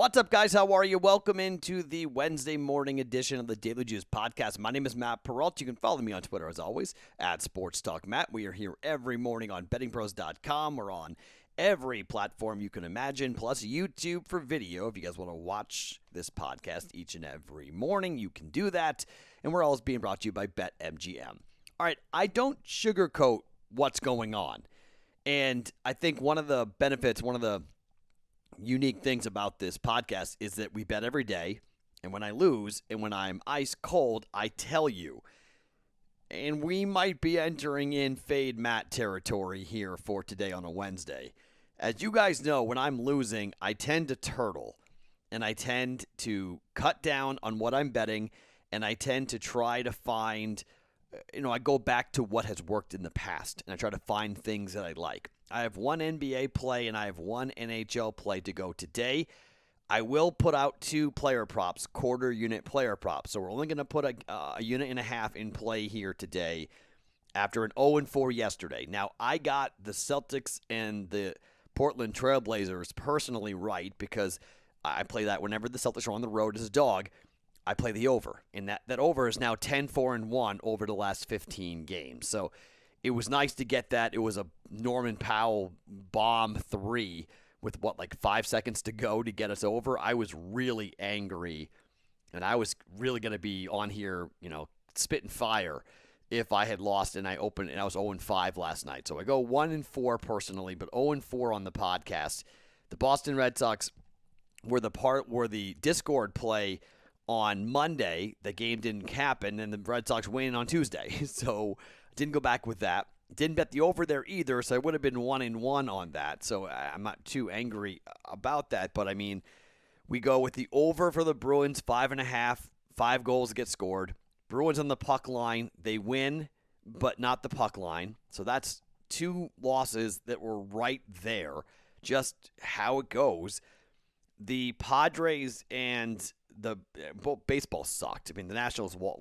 What's up, guys? How are you? Welcome into the Wednesday morning edition of the Daily Juice podcast. My name is Matt Peralt. You can follow me on Twitter, as always, at Sports Talk Matt. We are here every morning on BettingPros.com. We're on every platform you can imagine, plus YouTube for video. If you guys want to watch this podcast each and every morning, you can do that. And we're always being brought to you by BetMGM. All right, I don't sugarcoat what's going on. And I think one of the benefits, one of the unique things about this podcast is that we bet every day. And when I lose and when I'm ice cold, I tell you. And we might be entering in Fade Matt territory here for today on a Wednesday. As you guys know, when I'm losing, I tend to turtle. And I tend to cut down on what I'm betting. And I tend to try to find, I go back to what has worked in the past. And I try to find things that I like. I have one NBA play and I have one NHL play to go today. I will put out 2 player props, quarter unit player props. So we're only going to put a unit and a half in play here today after an 0-4 yesterday. Now, I got the Celtics and the Portland Trailblazers personally right because I play that whenever the Celtics are on the road as a dog. I play the over, and that over is now 10-4-1 over the last 15 games. So it was nice to get that. It was a Norman Powell bomb 3 with, 5 seconds to go to get us over. I was really angry, and I was really going to be on here, spitting fire if I had lost and I opened, and I was 0-5 last night. So I go 1-4 personally, but 0-4 on the podcast. The Boston Red Sox were the Discord play on Monday. The game didn't happen, and the Red Sox win on Tuesday. So didn't go back with that. Didn't bet the over there either, so I would have been 1-1 on that. So I'm not too angry about that. But, we go with the over for the Bruins, 5.5, 5 goals get scored. Bruins on the puck line. They win, but not the puck line. So that's 2 losses that were right there, just how it goes. The Padres and both baseball sucked. The Nationals were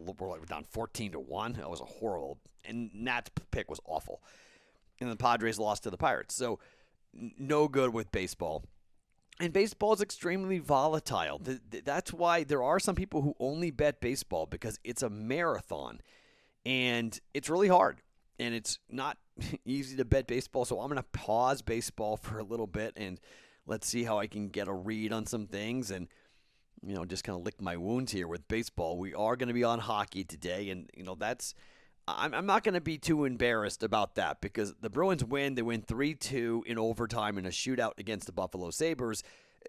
down 14-1. That was a horrible. And Nat's pick was awful. And the Padres lost to the Pirates. So no good with baseball. And baseball is extremely volatile. That's why there are some people who only bet baseball because it's a marathon. And it's really hard. And it's not easy to bet baseball. So I'm going to pause baseball for a little bit and let's see how I can get a read on some things and just kind of lick my wounds here with baseball. We are going to be on hockey today, and, I'm not going to be too embarrassed about that because the Bruins win. They win 3-2 in overtime in a shootout against the Buffalo Sabres.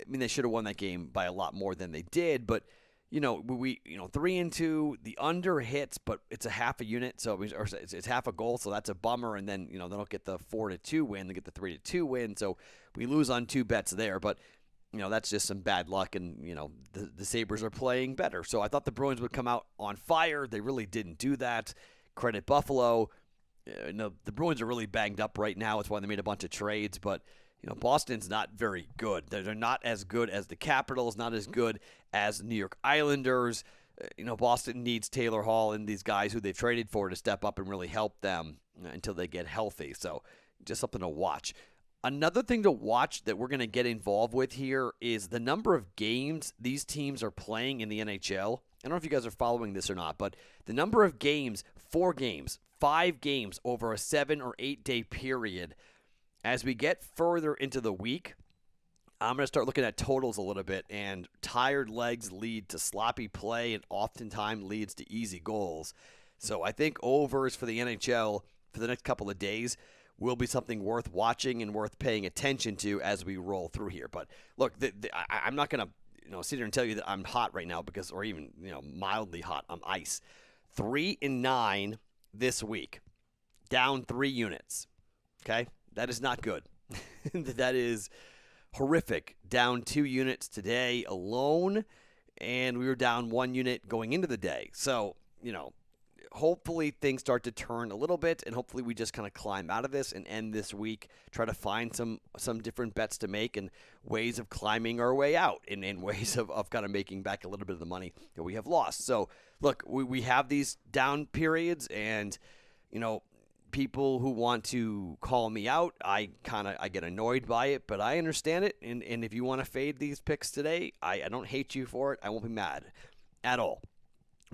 They should have won that game by a lot more than they did, but, we 3-2, the under hits, but it's a half a unit, so it's half a goal, so that's a bummer, and then, they don't get the 4-2 win. They get the 3-2 win, so we lose on 2 bets there, but that's just some bad luck, and, the Sabres are playing better. So I thought the Bruins would come out on fire. They really didn't do that. Credit Buffalo. The Bruins are really banged up right now. That's why they made a bunch of trades, but, Boston's not very good. They're not as good as the Capitals, not as good as the New York Islanders. Boston needs Taylor Hall and these guys who they've traded for to step up and really help them until they get healthy. So just something to watch. Another thing to watch that we're going to get involved with here is the number of games these teams are playing in the NHL. I don't know if you guys are following this or not, but the number of games, 4 games, 5 games over a 7 or 8 day period. As we get further into the week, I'm going to start looking at totals a little bit, and tired legs lead to sloppy play and oftentimes leads to easy goals. So I think overs for the NHL for the next couple of days will be something worth watching and worth paying attention to as we roll through here. But look, I'm not going to sit here and tell you that I'm hot right now or even mildly hot. I'm ice. 3-9 this week, down 3 units. Okay, that is not good. That is horrific. Down 2 units today alone, and we were down 1 unit going into the day. So hopefully things start to turn a little bit, and hopefully we just kind of climb out of this and end this week, try to find some different bets to make and ways of climbing our way out and ways of kind of making back a little bit of the money that we have lost. So, look, we have these down periods, and, people who want to call me out, I get annoyed by it, but I understand it. And if you want to fade these picks today, I don't hate you for it. I won't be mad at all.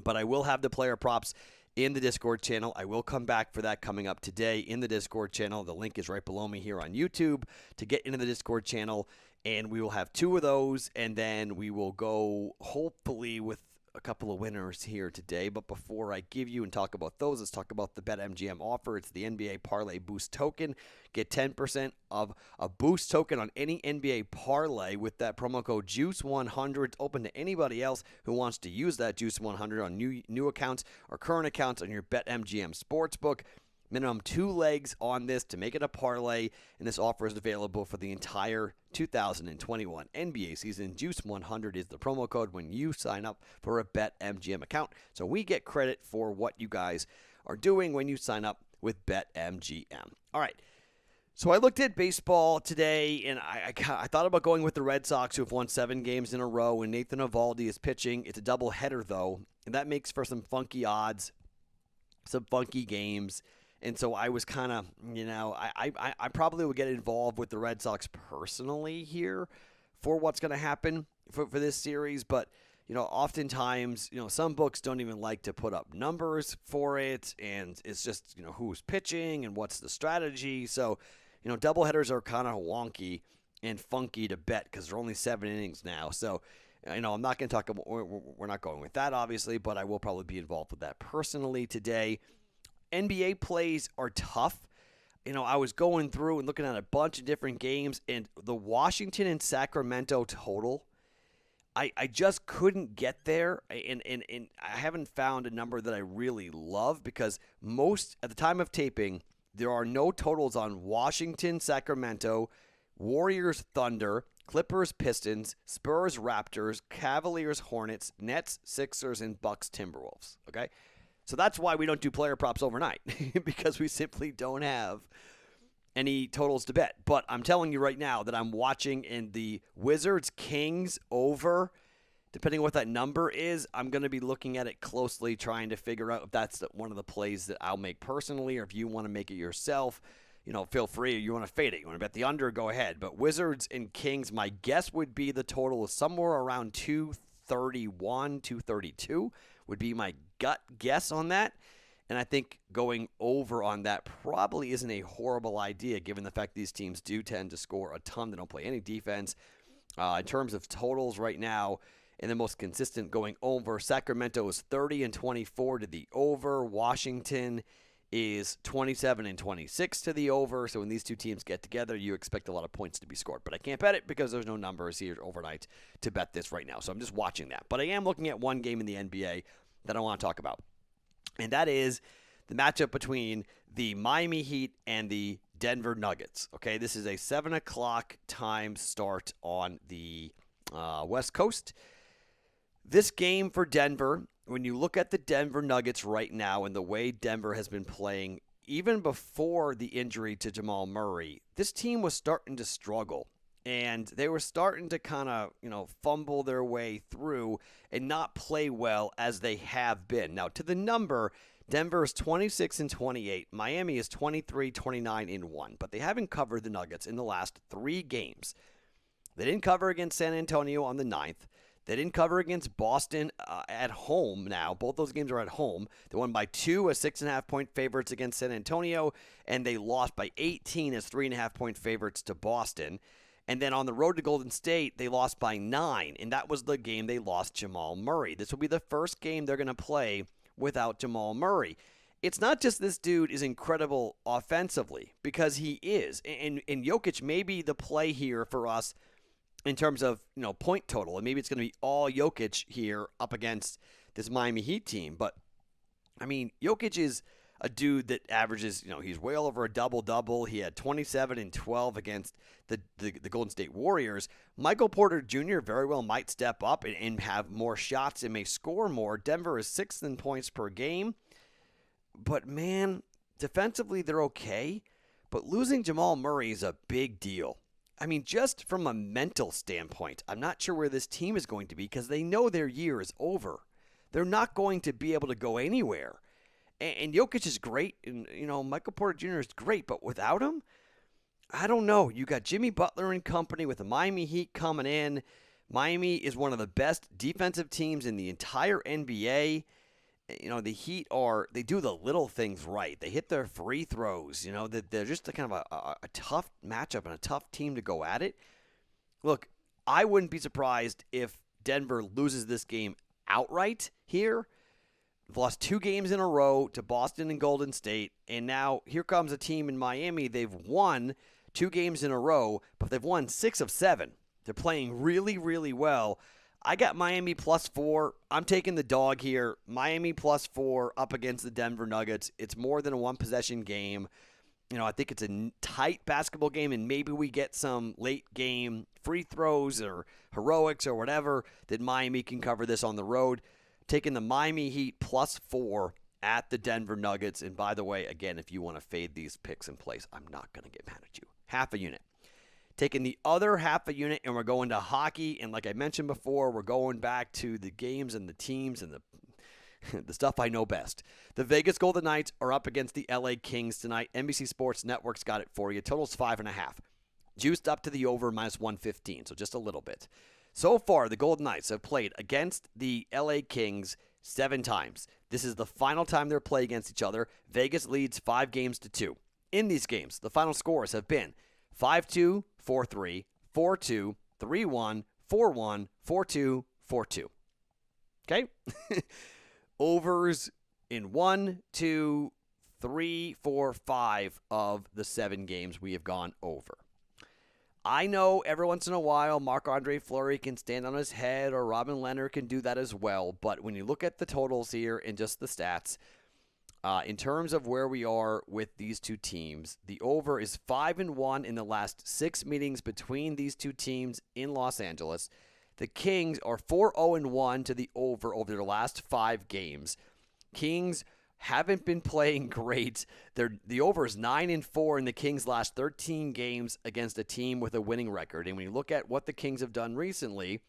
But I will have the player props in the Discord channel. I will come back for that coming up today in the Discord channel. The link is right below me here on YouTube to get into the Discord channel. And we will have 2 of those, and then we will go hopefully with a couple of winners here today. But before I give you and talk about those, let's talk about the BetMGM offer. It's the NBA Parlay Boost Token. Get 10% of a boost token on any NBA parlay with that promo code JUICE100. It's open to anybody else who wants to use that JUICE100 on new accounts or current accounts on your BetMGM sportsbook. Minimum 2 legs on this to make it a parlay, and this offer is available for the entire 2021 NBA season. JUICE100 is the promo code when you sign up for a BetMGM account, so we get credit for what you guys are doing when you sign up with BetMGM. All right, so I looked at baseball today, and I thought about going with the Red Sox, who have won 7 games in a row, and Nathan Eovaldi is pitching. It's a doubleheader, though, and that makes for some funky odds, some funky games. And so I was kind of, I probably would get involved with the Red Sox personally here for what's going to happen for this series. But, oftentimes, some books don't even like to put up numbers for it. And it's just, who's pitching and what's the strategy. So, doubleheaders are kind of wonky and funky to bet because they're only 7 innings now. So, I'm not going to talk about, we're not going with that, obviously, but I will probably be involved with that personally today. NBA plays are tough. I was going through and looking at a bunch of different games, and the Washington and Sacramento total, I just couldn't get there, and I haven't found a number that I really love because at the time of taping, there are no totals on Washington, Sacramento, Warriors, Thunder, Clippers, Pistons, Spurs, Raptors, Cavaliers, Hornets, Nets, Sixers, and Bucks, Timberwolves, okay? So that's why we don't do player props overnight, because we simply don't have any totals to bet. But I'm telling you right now that I'm watching in the Wizards-Kings over. Depending on what that number is, I'm going to be looking at it closely, trying to figure out if that's one of the plays that I'll make personally, or if you want to make it yourself, feel free. You want to fade it. You want to bet the under, go ahead. But Wizards and Kings, my guess would be the total is somewhere around 231, 232 would be my gut guess on that. And I think going over on that probably isn't a horrible idea, given the fact these teams do tend to score a ton. They don't play any defense. In terms of totals right now, and the most consistent going over, Sacramento is 30-24 to the over. Washington is 27-26 to the over. So when these two teams get together, you expect a lot of points to be scored. But I can't bet it because there's no numbers here overnight to bet this right now. So I'm just watching that. But I am looking at one game in the NBA that I want to talk about. And that is the matchup between the Miami Heat and the Denver Nuggets. Okay, this is a 7 o'clock time start on the West Coast. This game for Denver, when you look at the Denver Nuggets right now and the way Denver has been playing, even before the injury to Jamal Murray, this team was starting to struggle. And they were starting to kind of, fumble their way through and not play well as they have been. Now, to the number, Denver is 26-28. Miami is 23-29-1. But they haven't covered the Nuggets in the last 3 games. They didn't cover against San Antonio on the 9th. They didn't cover against Boston at home now. Both those games are at home. They won by 2 as 6.5-point favorites against San Antonio, and they lost by 18 as 3.5-point favorites to Boston. And then on the road to Golden State, they lost by 9, and that was the game they lost Jamal Murray. This will be the first game they're going to play without Jamal Murray. It's not just this dude is incredible offensively, because he is. And Jokic may be the play here for us in terms of, point total. And maybe it's going to be all Jokic here up against this Miami Heat team. But, Jokic is a dude that averages, he's way over a double-double. He had 27 and 12 against the Golden State Warriors. Michael Porter Jr. very well might step up and have more shots and may score more. Denver is 6th in points per game. But, man, defensively they're okay. But losing Jamal Murray is a big deal. Just from a mental standpoint, I'm not sure where this team is going to be because they know their year is over. They're not going to be able to go anywhere. And Jokic is great, and Michael Porter Jr. is great, but without him, I don't know. You got Jimmy Butler and company with the Miami Heat coming in. Miami is one of the best defensive teams in the entire NBA. The Heat they do the little things right. They hit their free throws. That they're just a kind of a tough matchup and a tough team to go at it. Look, I wouldn't be surprised if Denver loses this game outright here. They've lost 2 games in a row to Boston and Golden State, and now here comes a team in Miami. They've won 2 games in a row, but they've won 6 of 7. They're playing really, really well. I got Miami +4. I'm taking the dog here. Miami +4 up against the Denver Nuggets. It's more than a one-possession game. I think it's a tight basketball game, and maybe we get some late-game free throws or heroics or whatever that Miami can cover this on the road. Taking the Miami Heat +4 at the Denver Nuggets. And by the way, again, if you want to fade these picks in place, I'm not going to get mad at you. Half a unit. Taking the other half a unit, and we're going to hockey. And like I mentioned before, we're going back to the games and the teams and the stuff I know best. The Vegas Golden Knights are up against the LA Kings tonight. NBC Sports Network's got it for you. Total's 5.5. Juiced up to the over -115, so just a little bit. So far, the Golden Knights have played against the LA Kings 7 times. This is the final time they're playing against each other. Vegas leads 5-2. In these games, the final scores have been 5-2, 4-3, 4-2, 3-1, 4-1, 4-2, 4-2. Okay? Overs in 1, 2, 3, 4, 5 of the 7 games we have gone over. I know every once in a while Marc-Andre Fleury can stand on his head or Robin Leonard can do that as well, but when you look at the totals here and just the stats, in terms of where we are with these two teams, the over is 5-1 in the last 6 meetings between these two teams in Los Angeles. The Kings are 4-0-1 to the over their last 5 games. Kings haven't been playing great. The over is 9-4 in the Kings' last 13 games against a team with a winning record. And when you look at what the Kings have done recently,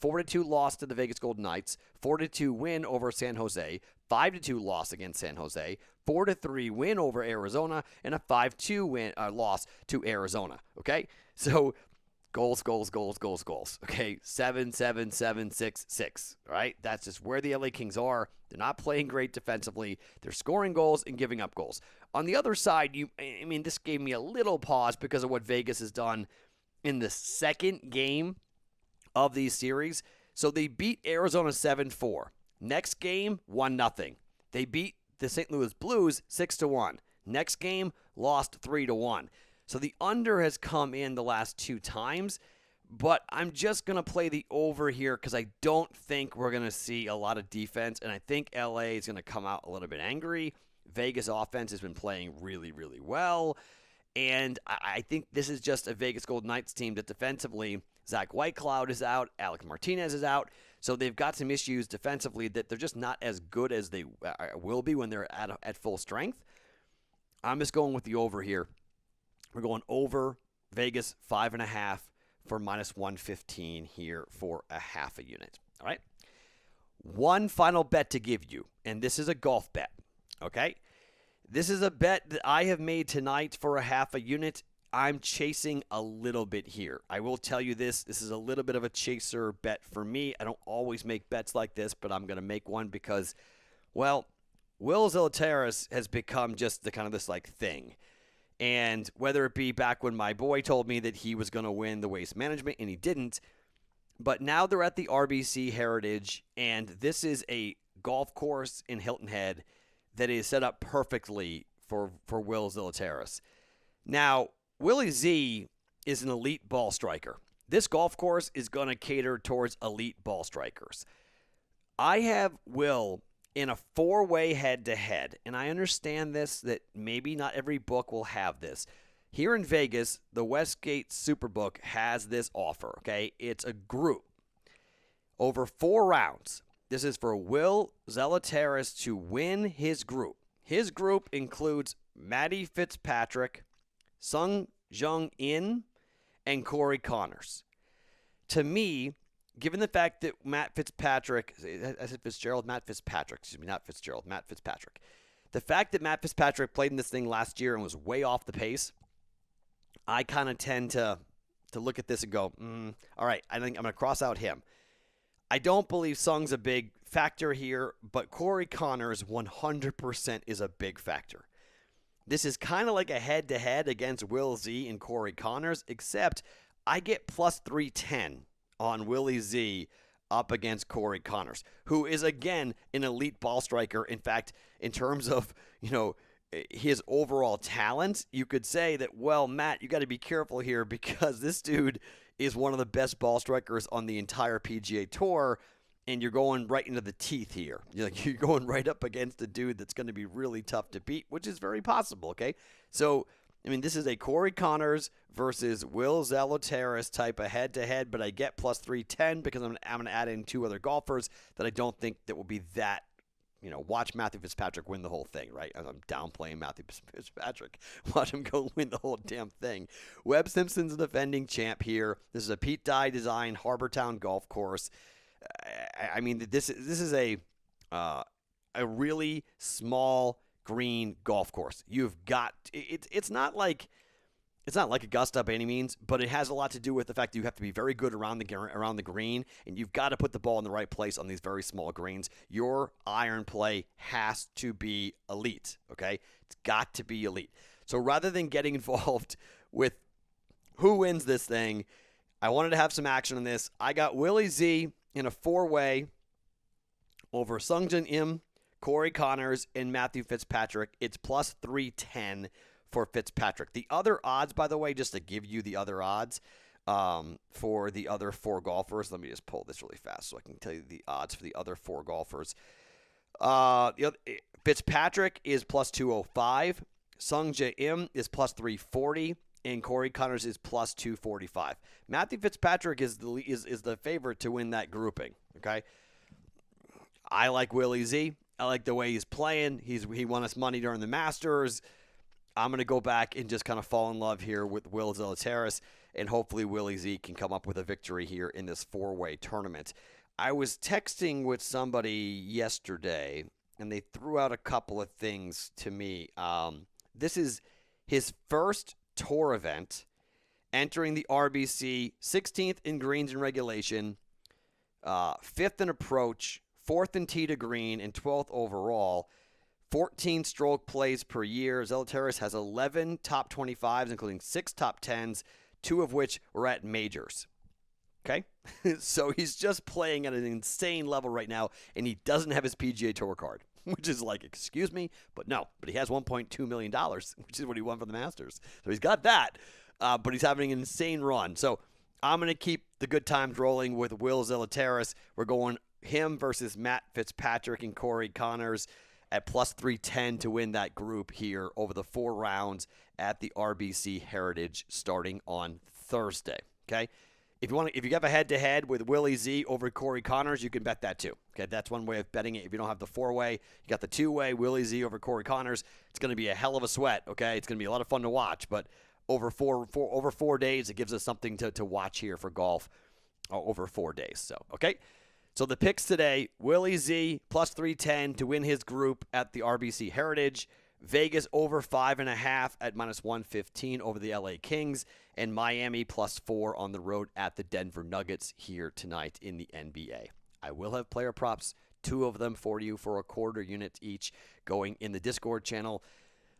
4-2 loss to the Vegas Golden Knights, 4-2 win over San Jose, 5-2 loss against San Jose, 4-3 win over Arizona, and a 5-2 loss to Arizona. Okay, so goals. Okay, 7, 7, 7, 6, 6. All right, that's just where the LA Kings are. They're not playing great defensively. They're scoring goals and giving up goals. On the other side, this gave me a little pause because of what Vegas has done in the second game of these series. So they beat Arizona 7-4. Next game, 1-0. They beat the St. Louis Blues 6-1. Next game, lost 3-1. So the under has come in the last 2 times, but I'm just going to play the over here because I don't think we're going to see a lot of defense, and I think LA is going to come out a little bit angry. Vegas offense has been playing really, really well, and I think this is just a Vegas Golden Knights team that defensively, Zach Whitecloud is out, Alex Martinez is out, so they've got some issues defensively that they're just not as good as they will be when they're at full strength. I'm just going with the over here. We're going over Vegas 5.5 for -115 here for a half a unit. All right. One final bet to give you, and this is a golf bet. Okay. This is a bet that I have made tonight for a half a unit. I'm chasing a little bit here. I will tell you this. This is a little bit of a chaser bet for me. I don't always make bets like this, but I'm going to make one because, well, Will Zalatoris has become just the kind of this like thing. And whether it be back when my boy told me that he was going to win the Waste Management, and he didn't, but now they're at the RBC Heritage, and this is a golf course in Hilton Head that is set up perfectly for Will Zalatoris. Now, Willie Z is an elite ball striker. This golf course is going to cater towards elite ball strikers. I have Will in a 4-way head-to-head, and I understand this, that maybe not every book will have this. Here in Vegas, the Westgate Superbook has this offer, okay? It's a group over 4 rounds. This is for Will Zalatoris to win his group. His group includes Matty Fitzpatrick, Sung Jung In, and Corey Connors. To me, given the fact that Matt Fitzpatrick, Matt Fitzpatrick, The fact that Matt Fitzpatrick played in this thing last year and was way off the pace, I kind of tend to look at this and go, all right, I think I'm going to cross out him. I don't believe Sung's a big factor here, but Corey Conners 100% is a big factor. This is kind of like a head-to-head against Will Z and Corey Conners, except I get plus 310 on Willie Z up against Corey Conners, who is, again, an elite ball striker. In fact, in terms of, his overall talent, you could say that, well, Matt, you got to be careful here because this dude is one of the best ball strikers on the entire PGA Tour, and you're going right into the teeth here. You're going right up against a dude that's going to be really tough to beat, which is very possible, okay? So, this is a Corey Conners versus Will Zalatoris type of head-to-head, but I get plus 310 because I'm going to add in two other golfers that I don't think that will be that, watch Matthew Fitzpatrick win the whole thing, right? I'm downplaying Matthew Fitzpatrick. Watch him go win the whole damn thing. Webb Simpson's the defending champ here. This is a Pete Dye design Harbortown golf course. This is a really small green golf course. You've got it's not like Augusta by any means, but it has a lot to do with the fact that you have to be very good around the green, and you've got to put the ball in the right place on these very small greens. Your iron play has to be elite, okay? It's got to be elite. So rather than getting involved with who wins this thing, I wanted to have some action on this. I got Willie Z in a four-way over Sungjae Im, Corey Conners, and Matthew Fitzpatrick. It's plus 310 for Fitzpatrick. The other odds, by the way, just to give you the other odds for the other four golfers. Let me just pull this really fast so I can tell you the odds for the other four golfers. Fitzpatrick is plus 205. Sungjae Im is plus 340. And Corey Conners is plus 245. Matthew Fitzpatrick is the favorite to win that grouping. Okay, I like Willie Z. I like the way he's playing. He won us money during the Masters. I'm going to go back and just kind of fall in love here with Will Zalatoris, and hopefully Willie Z can come up with a victory here in this four-way tournament. I was texting with somebody yesterday, and they threw out a couple of things to me. This is his first tour event, entering the RBC, 16th in greens and regulation, 5th in approach, 4th in tee to green, and 12th overall. 14 stroke plays per year. Zalatoris has 11 top 25s, including 6 top 10s, 2 of which were at majors. Okay? So he's just playing at an insane level right now, and he doesn't have his PGA Tour card, which is like, excuse me, but no. But he has $1.2 million, which is what he won for the Masters. So he's got that, but he's having an insane run. So I'm going to keep the good times rolling with Will Zalatoris. We're going him versus Matt Fitzpatrick and Corey Conners at plus 310 to win that group here over the 4 rounds at the RBC Heritage starting on Thursday. Okay? If you have a head-to-head with Willie Z over Corey Conners, you can bet that too. Okay, that's one way of betting it. If you don't have the 4-way, you got the 2-way, Willie Z over Corey Conners. It's going to be a hell of a sweat, okay? It's going to be a lot of fun to watch, but over 4 days, it gives us something to watch here for golf over 4 days. So, okay? So the picks today, Willie Z plus 310 to win his group at the RBC Heritage. Vegas over 5.5 at minus 115 over the LA Kings. And Miami plus 4 on the road at the Denver Nuggets here tonight in the NBA. I will have player props, 2 of them for you for a quarter unit each going in the Discord channel.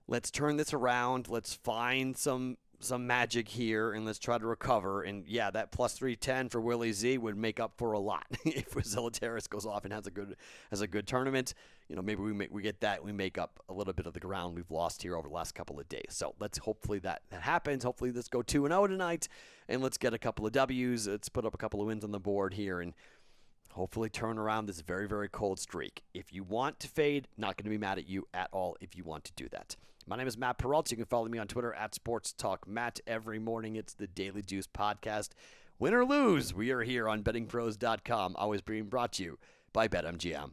Let's turn this around. Let's find some magic here, and let's try to recover. And, yeah, that plus 310 for Willie Z would make up for a lot if Zalatoris goes off and has a good tournament. Maybe we get that. We make up a little bit of the ground we've lost here over the last couple of days. So let's hopefully that happens. Hopefully let's go 2-0 tonight, and let's get a couple of W's. Let's put up a couple of wins on the board here and hopefully turn around this very, very cold streak. If you want to fade, not going to be mad at you at all if you want to do that. My name is Matt Peralta. You can follow me on Twitter at SportsTalkMatt. Every morning, it's the Daily Juice podcast. Win or lose, we are here on BettingPros.com, always being brought to you by BetMGM.